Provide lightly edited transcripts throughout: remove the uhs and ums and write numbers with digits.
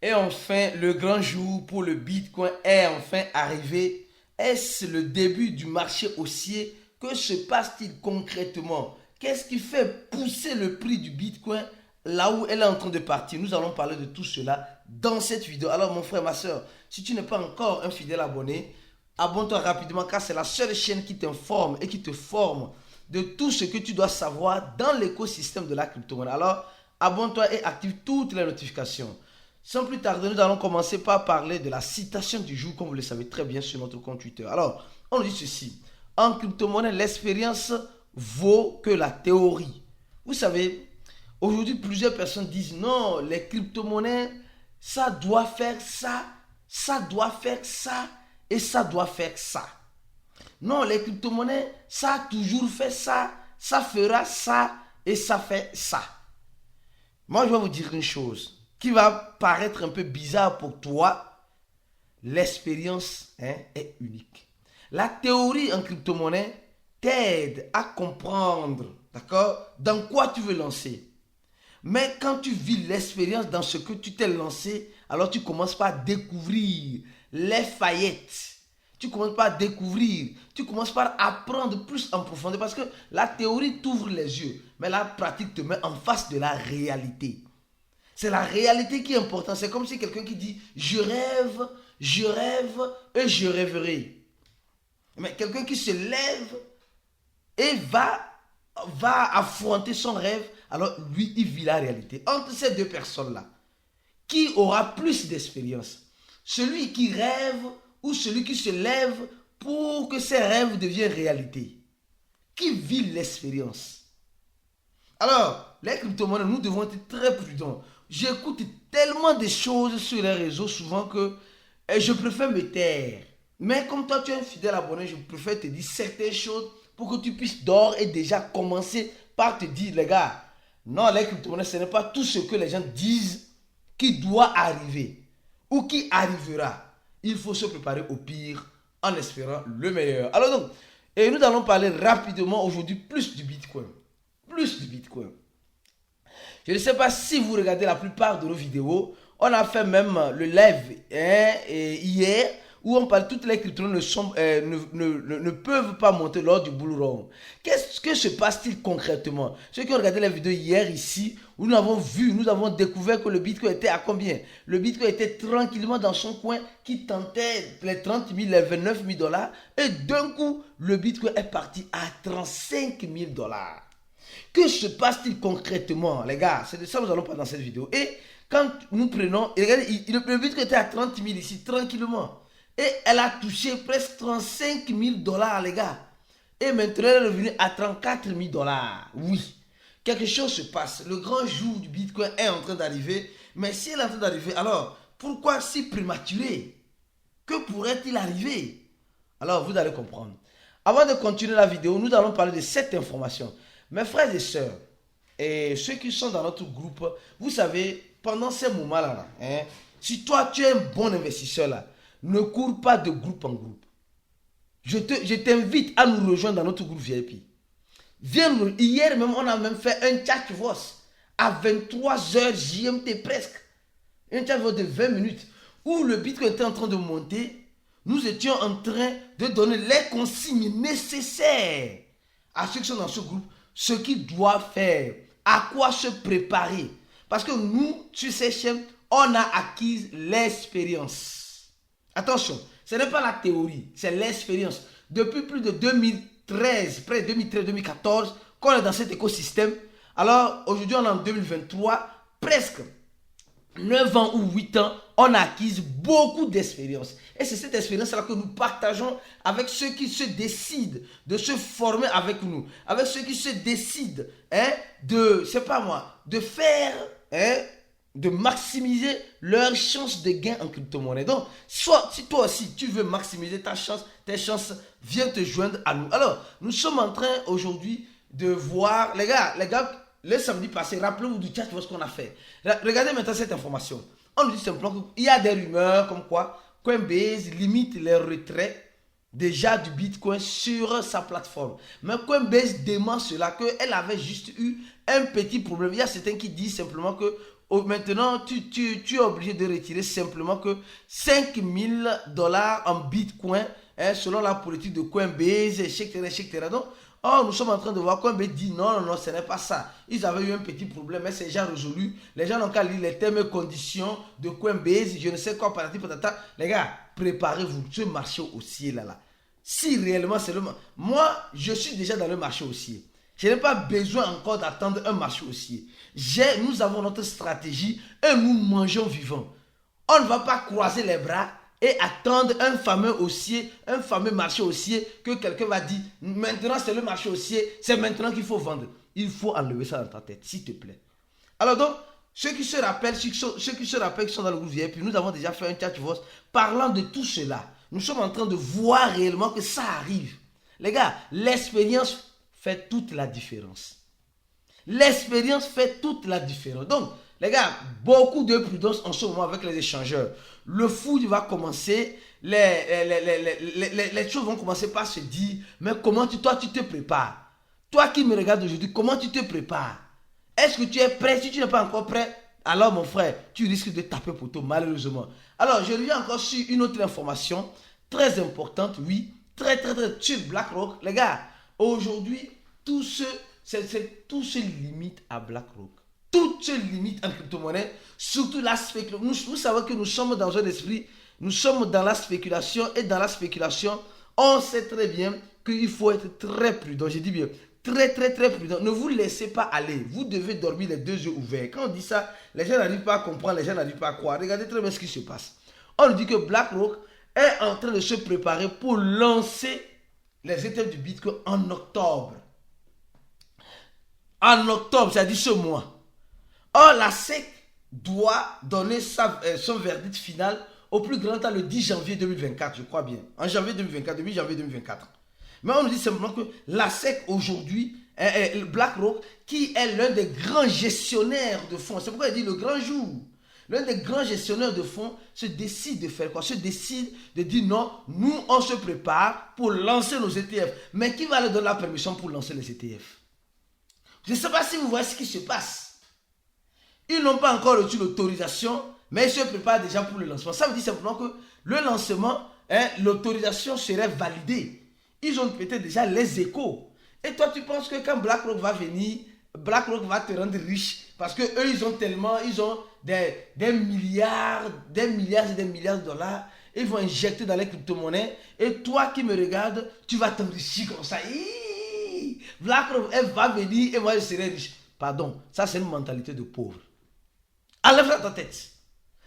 Et enfin, le grand jour pour le Bitcoin est enfin arrivé. Est-ce le début du marché haussier? Que se passe-t-il concrètement? Qu'est-ce qui fait pousser le prix du Bitcoin là où elle est en train de partir? Nous allons parler de tout cela dans cette vidéo. Alors mon frère, ma soeur, si tu n'es pas encore un fidèle abonné, abonne-toi rapidement car c'est la seule chaîne qui t'informe et qui te forme de tout ce que tu dois savoir dans l'écosystème de la crypto-monnaie. Alors, abonne-toi et active toutes les notifications. Sans plus tarder, nous allons commencer par parler de la citation du jour, comme vous le savez très bien sur notre compte Twitter. Alors, on dit ceci. En crypto-monnaie, l'expérience vaut que la théorie. Vous savez, aujourd'hui, plusieurs personnes disent non, les crypto-monnaies, ça doit faire ça, ça doit faire ça et ça doit faire ça. Non, les crypto-monnaies, ça a toujours fait ça, ça fera ça et ça fait ça. Moi, je vais vous dire une chose qui va paraître un peu bizarre pour toi. L'expérience est unique. La théorie en crypto-monnaie t'aide à comprendre, d'accord, dans quoi tu veux lancer. Mais quand tu vis l'expérience dans ce que tu t'es lancé, alors tu commences par découvrir les faillettes. Tu commences par découvrir, tu commences par apprendre plus en profondeur parce que la théorie t'ouvre les yeux, mais la pratique te met en face de la réalité. C'est la réalité qui est importante. C'est comme si quelqu'un qui dit je rêve et je rêverai. Mais quelqu'un qui se lève et va affronter son rêve, alors lui, il vit la réalité. Entre ces deux personnes-là, qui aura plus d'expérience? Celui qui rêve ou celui qui se lève pour que ses rêves deviennent réalité? Qui vit l'expérience? Alors, les crypto-monnaies, nous devons être très prudents. J'écoute tellement de choses sur les réseaux souvent que je préfère me taire. Mais comme toi, tu es un fidèle abonné, je préfère te dire certaines choses pour que tu puisses d'ores et déjà commencer par te dire, les gars, non, les crypto-monnaies, ce n'est pas tout ce que les gens disent qui doit arriver ou qui arrivera. Il faut se préparer au pire en espérant le meilleur. Alors donc, et nous allons parler rapidement aujourd'hui plus du Bitcoin. Plus du Bitcoin. Je ne sais pas si vous regardez la plupart de nos vidéos. On a fait même le live hier où on parle toutes les cryptos ne peuvent pas monter lors du bull run. Qu'est-ce que se passe-t-il concrètement? Ceux qui ont regardé la vidéo hier ici, où nous avons vu, nous avons découvert que le Bitcoin était à combien? Le Bitcoin était tranquillement dans son coin qui tentait les 30 000, les 29 000 dollars. Et d'un coup, le Bitcoin est parti à 35 000 dollars. Que se passe-t-il concrètement, les gars? C'est de ça que nous allons parler dans cette vidéo. Et quand nous prenons, et regardez, le Bitcoin était à 30 000 ici, tranquillement. Et elle a touché presque 35 000 dollars, les gars. Et maintenant, elle est revenue à 34 000 dollars. Oui, quelque chose se passe. Le grand jour du Bitcoin est en train d'arriver. Mais si elle est en train d'arriver, alors pourquoi si prématuré? Que pourrait-il arriver? Alors, vous allez comprendre. Avant de continuer la vidéo, nous allons parler de cette information. Mes frères et sœurs, et ceux qui sont dans notre groupe, vous savez, pendant ces moments-là, si toi tu es un bon investisseur là, ne cours pas de groupe en groupe. Je t'invite à nous rejoindre dans notre groupe VIP. Viens nous, hier même, on a même fait un chat voice à 23h GMT presque. Un chat voice de 20 minutes où le Bitcoin était en train de monter. Nous étions en train de donner les consignes nécessaires à ceux qui sont dans ce groupe, ce qu'ils doivent faire, à quoi se préparer. Parce que nous, sur ces chaînes, on a acquis l'expérience. Attention, ce n'est pas la théorie, c'est l'expérience. Depuis plus de 2013, près de 2013-2014, qu'on est dans cet écosystème. Alors, aujourd'hui, on est en 2023, presque 9 ans ou 8 ans, on a acquis beaucoup d'expérience. Et c'est cette expérience-là que nous partageons avec ceux qui se décident de se former avec nous, avec ceux qui se décident de, c'est pas moi, de faire, de maximiser leurs chances de gain en crypto-monnaie. Donc, soit si toi aussi tu veux maximiser tes chances, viens te joindre à nous. Alors, nous sommes en train aujourd'hui de voir, les gars, le samedi passé, rappelez-vous du chat, ce qu'on a fait. Regardez maintenant cette information. On nous dit simplement qu'il y a des rumeurs comme quoi Coinbase limite les retraits déjà du Bitcoin sur sa plateforme. Mais Coinbase dément cela, qu'elle avait juste eu un petit problème. Il y a certains qui disent simplement que maintenant, tu es obligé de retirer simplement que $5 000 en Bitcoin, selon la politique de Coinbase, etc. Donc, nous sommes en train de voir Coinbase dit non, ce n'est pas ça. Ils avaient eu un petit problème, mais c'est déjà résolu. Les gens n'ont qu'à lire les termes et conditions de Coinbase, je ne sais quoi, patata. Les gars, préparez-vous, ce marché haussier là. Si réellement c'est le marché. Moi, je suis déjà dans le marché haussier. Je n'ai pas besoin encore d'attendre un marché haussier. Nous avons notre stratégie et nous mangeons vivant. On ne va pas croiser les bras et attendre un fameux haussier, un fameux marché haussier que quelqu'un va dire maintenant c'est le marché haussier, c'est maintenant qu'il faut vendre. Il faut enlever ça dans ta tête, s'il te plaît. Alors donc, ceux qui se rappellent qui sont dans le groupe VIP, nous avons déjà fait un chat voice parlant de tout cela. Nous sommes en train de voir réellement que ça arrive. Les gars, l'expérience fait toute la différence. L'expérience fait toute la différence. Donc, les gars, beaucoup de prudence en ce moment avec les échangeurs. Le foot va commencer, les choses vont commencer par se dire, mais comment toi tu te prépares? Toi qui me regardes aujourd'hui, comment tu te prépares? Est-ce que tu es prêt? Si tu n'es pas encore prêt, alors mon frère, tu risques de taper poteau, malheureusement. Alors, je reviens encore sur une autre information très importante, oui, très sur BlackRock. Les gars, aujourd'hui, tout se limite à BlackRock. Tout se limite en crypto-monnaie, surtout la spéculation. Vous savez que nous sommes dans un esprit, nous sommes dans la spéculation, et dans la spéculation, on sait très bien qu'il faut être très prudent. Je dis bien, très prudent. Ne vous laissez pas aller. Vous devez dormir les deux yeux ouverts. Quand on dit ça, les gens n'arrivent pas à comprendre, les gens n'arrivent pas à croire. Regardez très bien ce qui se passe. On nous dit que BlackRock est en train de se préparer pour lancer les ETF du Bitcoin en octobre. En octobre, c'est-à-dire ce mois. Or, la SEC doit donner son verdict final au plus grand temps le 10 janvier 2024, je crois bien. En janvier 2024, début janvier 2024. Mais on nous dit simplement que la SEC aujourd'hui, BlackRock, qui est l'un des grands gestionnaires de fonds, c'est pourquoi il dit le grand jour. L'un des grands gestionnaires de fonds se décide de faire quoi? Se décide de dire non, nous on se prépare pour lancer nos ETF. Mais qui va leur donner la permission pour lancer les ETF? Je ne sais pas si vous voyez ce qui se passe. Ils n'ont pas encore reçu l'autorisation, mais ils se préparent déjà pour le lancement. Ça veut dire simplement que le lancement, l'autorisation serait validée. Ils ont peut-être déjà les échos. Et toi, tu penses que quand BlackRock va venir, BlackRock va te rendre riche parce que eux, ils ont des milliards et des milliards de dollars. Ils vont injecter dans les crypto-monnaies. Et toi qui me regardes, tu vas t'enrichir comme ça. BlackRock, elle va venir et moi, je serai riche. Pardon, ça c'est une mentalité de pauvre. Enlève-la dans ta tête.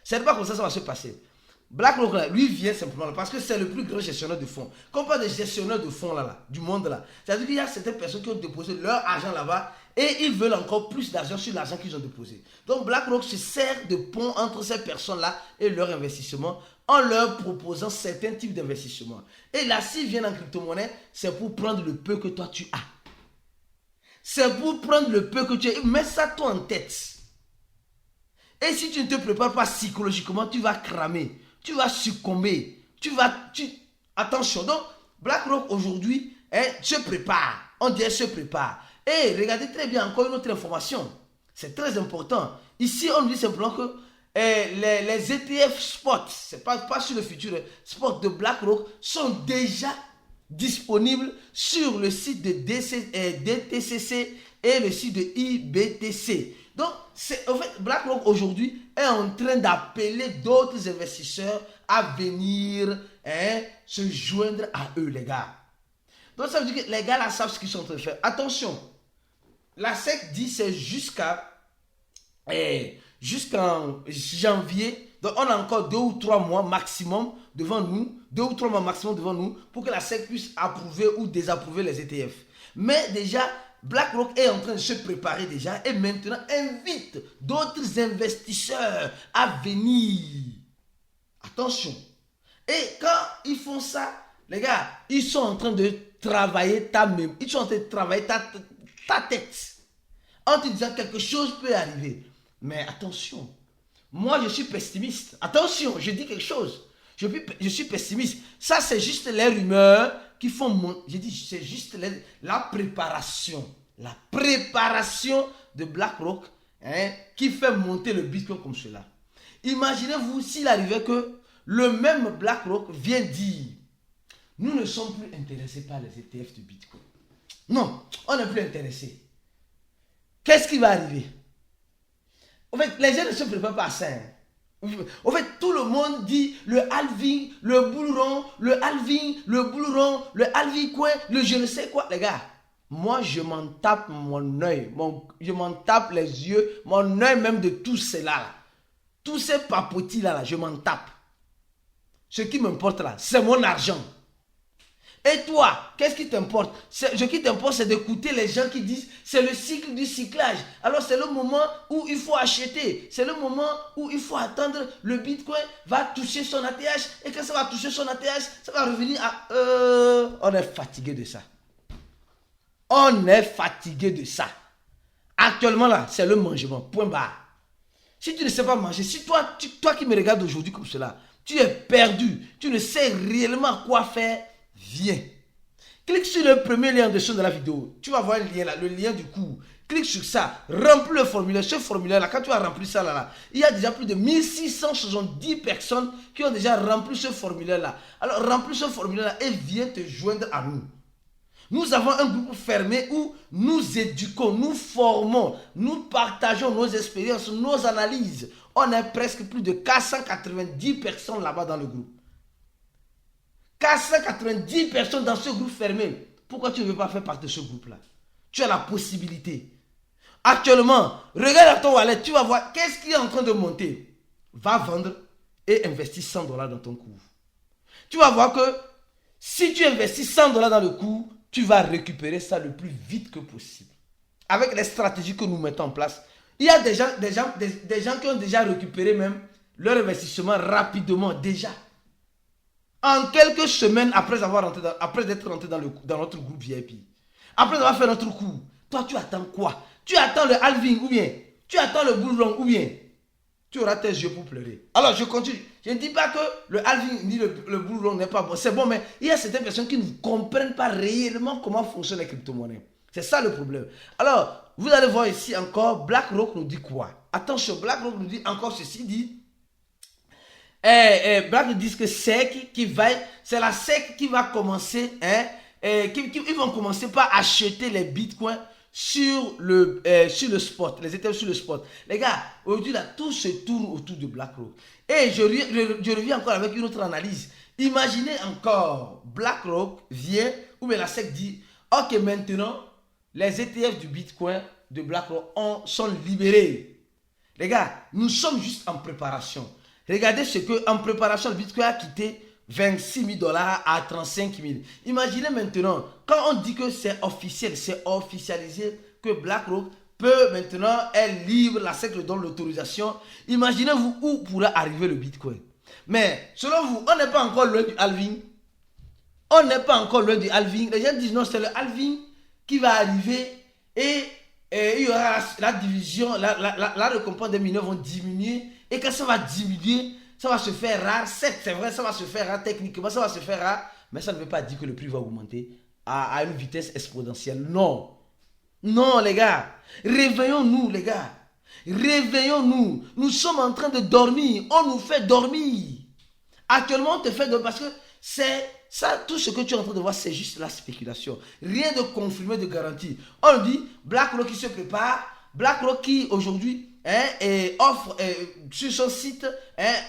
C'est pas comme ça va se passer. BlackRock, là, lui, vient simplement parce que c'est le plus grand gestionnaire de fonds. Comme pas des gestionnaires de fonds là, du monde là. C'est-à-dire qu'il y a certaines personnes qui ont déposé leur argent là-bas et ils veulent encore plus d'argent sur l'argent qu'ils ont déposé. Donc BlackRock se sert de pont entre ces personnes-là et leur investissement en leur proposant certains types d'investissements. Et là, s'ils viennent en crypto-monnaie, c'est pour prendre le peu que toi tu as. C'est pour prendre le peu que tu as. Mets ça toi en tête. Et si tu ne te prépares pas psychologiquement, tu vas cramer. Tu vas succomber. Attention. Donc, BlackRock aujourd'hui se prépare. On dit se prépare. Et regardez très bien encore une autre information. C'est très important. Ici, on nous dit simplement que les ETF spot, c'est pas sur le futur, spot de BlackRock sont déjà disponibles sur le site de DTCC et le site de IBTC. Donc, en fait, BlackRock aujourd'hui est en train d'appeler d'autres investisseurs à venir se joindre à eux, les gars. Donc, ça veut dire que les gars là savent ce qu'ils sont en train de faire. Attention, la SEC dit c'est jusqu'en janvier. Donc, on a encore 2 ou 3 mois maximum devant nous. 2 ou 3 mois maximum devant nous pour que la SEC puisse approuver ou désapprouver les ETF. Mais déjà, BlackRock est en train de se préparer déjà et maintenant invite d'autres investisseurs à venir. Attention. Et quand ils font ça, les gars, ils sont en train de travailler ils sont en train de travailler ta tête. En te disant quelque chose peut arriver. Mais attention. Moi, je suis pessimiste. Attention, je dis quelque chose. Je suis pessimiste. Ça, c'est juste les rumeurs qui font... J'ai dit, c'est juste la préparation. La préparation de BlackRock qui fait monter le Bitcoin comme cela. Imaginez-vous s'il arrivait que le même BlackRock vient dire, nous ne sommes plus intéressés par les ETF de Bitcoin. Non, on n'est plus intéressé. Qu'est-ce qui va arriver? En fait, les gens ne se préparent pas à ça. En fait, tout le monde dit le halving, le bull run, le halving, le bull run, le halving coin, le je ne sais quoi. Les gars, moi je m'en tape mon œil, je m'en tape les yeux, mon œil même de tout cela là. Tous ces papotis là, je m'en tape. Ce qui m'importe là, c'est mon argent. Et toi, qu'est-ce qui t'importe? Ce qui t'importe, c'est d'écouter les gens qui disent c'est le cycle du cyclage. Alors c'est le moment où il faut acheter. C'est le moment où il faut attendre. Le Bitcoin va toucher son ATH. Et quand ça va toucher son ATH, ça va revenir à... On est fatigué de ça. On est fatigué de ça. Actuellement là, c'est le mangement. Point barre. Si tu ne sais pas manger, si toi qui me regardes aujourd'hui comme cela, tu es perdu, tu ne sais réellement quoi faire, viens. Clique sur le premier lien en dessous de la vidéo. Tu vas voir le lien là, le lien du cours. Clique sur ça, remplis le formulaire. Ce formulaire là, quand tu as rempli ça là, il y a déjà plus de 1670 personnes qui ont déjà rempli ce formulaire là. Alors remplis ce formulaire là et viens te joindre à nous. Nous avons un groupe fermé où nous éduquons, nous formons, nous partageons nos expériences, nos analyses. On est presque plus de 490 personnes là-bas dans le groupe. 490 personnes dans ce groupe fermé. Pourquoi tu ne veux pas faire partie de ce groupe-là? Tu as la possibilité. Actuellement, regarde à ton wallet, tu vas voir qu'est-ce qui est en train de monter. Va vendre et investis $100 dans ton cours. Tu vas voir que si tu investis $100 dans le cours, tu vas récupérer ça le plus vite que possible. Avec les stratégies que nous mettons en place, il y a des gens qui ont déjà récupéré même leur investissement rapidement, déjà. En quelques semaines après être rentré dans notre groupe VIP. Après avoir fait notre cours. Toi, tu attends quoi? Tu attends le halving ou bien tu attends le bull run ou bien tu auras tes yeux pour pleurer. Alors, je continue. Je ne dis pas que le halving ni le bull run n'est pas bon. C'est bon, mais il y a certaines personnes qui ne comprennent pas réellement comment fonctionnent les crypto-monnaies. C'est ça le problème. Alors, vous allez voir ici encore, BlackRock nous dit quoi? Attention, BlackRock nous dit encore ceci, dit... BlackRock dit que c'est la SEC qui va commencer, ils vont commencer par acheter les bitcoins sur le spot, les ETF sur le spot. Les gars, aujourd'hui là, tout se tourne autour de BlackRock. Et je reviens encore avec une autre analyse. Imaginez encore, BlackRock vient, ou bien la SEC dit, ok, maintenant, les ETF du bitcoin de BlackRock sont libérés. Les gars, nous sommes juste en préparation. Regardez ce que, en préparation, le Bitcoin a quitté 26 000 $ à 35 000. Imaginez maintenant, quand on dit que c'est officiel, c'est officialisé, que BlackRock peut maintenant être libre, la SEC lui donne l'autorisation. Imaginez-vous où pourra arriver le Bitcoin. Mais, selon vous, on n'est pas encore loin du halving. On n'est pas encore loin du halving. Les gens disent non, c'est le halving qui va arriver et il y aura la division, la récompense des mineurs vont diminuer. Et quand ça va diminuer, ça va se faire rare. C'est vrai, ça va se faire rare techniquement, ça va se faire rare. Mais ça ne veut pas dire que le prix va augmenter à une vitesse exponentielle. Non. Non, les gars. Réveillons-nous, les gars. Réveillons-nous. Nous sommes en train de dormir. On nous fait dormir. Actuellement, on te fait dormir parce que c'est ça, tout ce que tu es en train de voir, c'est juste la spéculation. Rien de confirmé, de garanti. On dit BlackRock qui se prépare. BlackRock qui aujourd'hui offre sur son site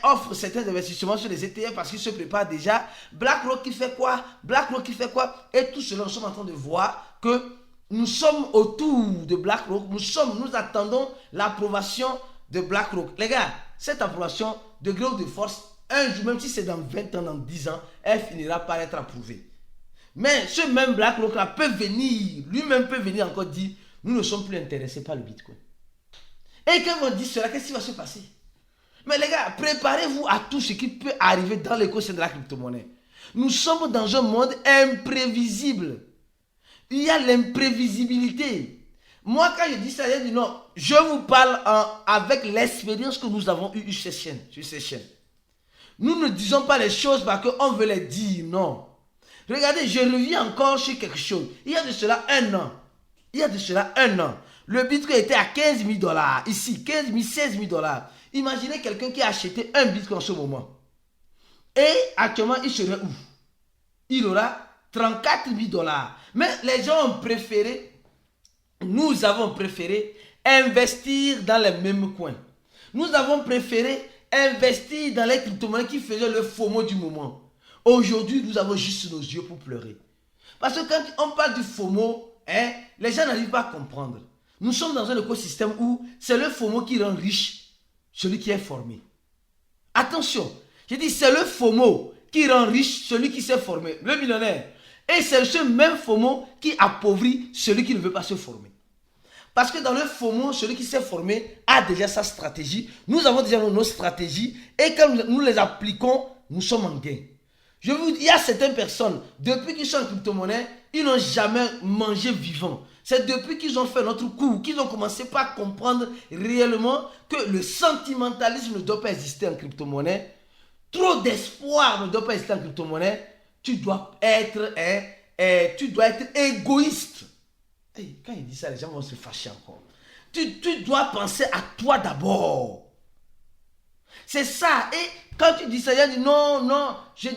offre certains investissements sur les ETF parce qu'il se prépare déjà. BlackRock qui fait quoi? BlackRock qui fait quoi? Et tout cela, nous sommes en train de voir que nous sommes autour de BlackRock. Nous attendons l'approbation de BlackRock. Les gars, cette approbation, de gré ou de force, un jour, même si c'est dans 20 ans, dans 10 ans, elle finira par être approuvée. Mais ce même BlackRock là peut venir, lui-même peut venir encore dire, nous ne sommes plus intéressés par le Bitcoin. Et quand on dit cela, qu'est-ce qui va se passer? Mais les gars, préparez-vous à tout ce qui peut arriver dans l'écosystème de la crypto-monnaie. Nous sommes dans un monde imprévisible. Il y a l'imprévisibilité. Moi, quand je dis ça, je dis non, je vous parle avec l'expérience que nous avons eue sur ces chaînes. Nous ne disons pas les choses parce qu'on veut les dire, non. Regardez, je reviens encore sur quelque chose. Il y a de cela un an. Le Bitcoin était à 15 000 dollars. Ici, 15 000, 16 000 dollars. Imaginez quelqu'un qui a acheté un Bitcoin en ce moment. Et actuellement, il serait où? Il aura 34 000 dollars. Mais les gens ont préféré, nous avons préféré investir dans les mêmes coins. Nous avons préféré investir dans les crypto-monnaies qui faisaient le FOMO du moment. Aujourd'hui, nous avons juste nos yeux pour pleurer. Parce que quand on parle du FOMO, les gens n'arrivent pas à comprendre. Nous sommes dans un écosystème où c'est le FOMO qui rend riche celui qui est formé. Attention, je dis c'est le FOMO qui rend riche celui qui s'est formé, le millionnaire. Et c'est ce même FOMO qui appauvrit celui qui ne veut pas se former. Parce que dans le FOMO, celui qui s'est formé a déjà sa stratégie. Nous avons déjà nos stratégies et quand nous les appliquons, nous sommes en gain. Je vous dis, il y a certaines personnes, depuis qu'ils sont en crypto-monnaie, ils n'ont jamais mangé vivant. C'est depuis qu'ils ont fait notre coup, qu'ils ont commencé par comprendre réellement que le sentimentalisme ne doit pas exister en crypto-monnaie. Trop d'espoir ne doit pas exister en crypto-monnaie. Tu dois être égoïste. Hey, quand il dit ça, les gens vont se fâcher encore. Tu dois penser à toi d'abord. C'est ça. Et quand tu dis ça, il dit non,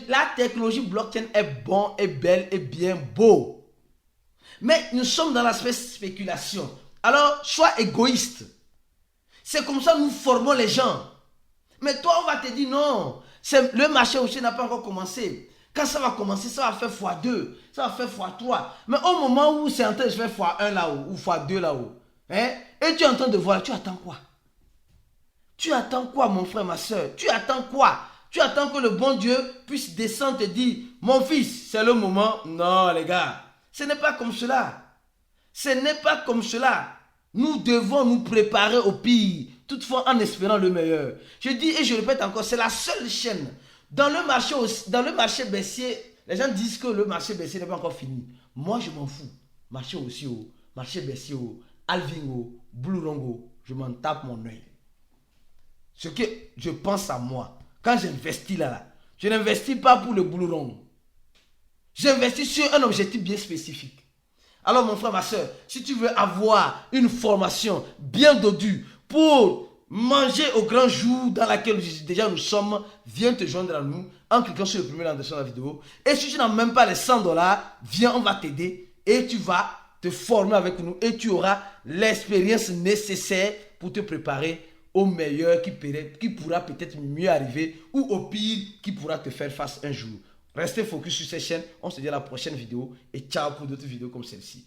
la technologie blockchain est bon, est belle, est bien beau. Mais nous sommes dans l'aspect spéculation. Alors, sois égoïste. C'est comme ça que nous formons les gens. Mais toi, on va te dire non. Le marché aussi n'a pas encore commencé. Quand ça va commencer, ça va faire x2, ça va faire x3. Mais au moment où c'est en train de faire x1 là-haut, ou x2 là-haut, et tu es en train de voir, tu attends quoi? Tu attends quoi, mon frère, ma soeur? Tu attends quoi? Tu attends que le bon Dieu puisse descendre et dire, mon fils, c'est le moment? Non, les gars, ce n'est pas comme cela. Ce n'est pas comme cela. Nous devons nous préparer au pire, toutefois en espérant le meilleur. Je dis et je répète encore, c'est la seule chaîne. Dans le marché baissier, les gens disent que le marché baissier n'est pas encore fini. Moi, je m'en fous. Marché aussi, marché baissier, Alvin, Blue Longo, je m'en tape mon œil. Ce que je pense à moi, quand j'investis là, je n'investis pas pour le Blue Longo. J'investis sur un objectif bien spécifique. Alors, mon frère, ma soeur, si tu veux avoir une formation bien dodue pour manger au grand jour dans laquelle déjà nous sommes, viens te joindre à nous en cliquant sur le premier lien de la vidéo. Et si tu n'as même pas les 100 $, viens, on va t'aider et tu vas te former avec nous et tu auras l'expérience nécessaire pour te préparer au meilleur qui pourra peut-être mieux arriver ou au pire qui pourra te faire face un jour. Restez focus sur cette chaîne. On se dit à la prochaine vidéo et ciao pour d'autres vidéos comme celle-ci.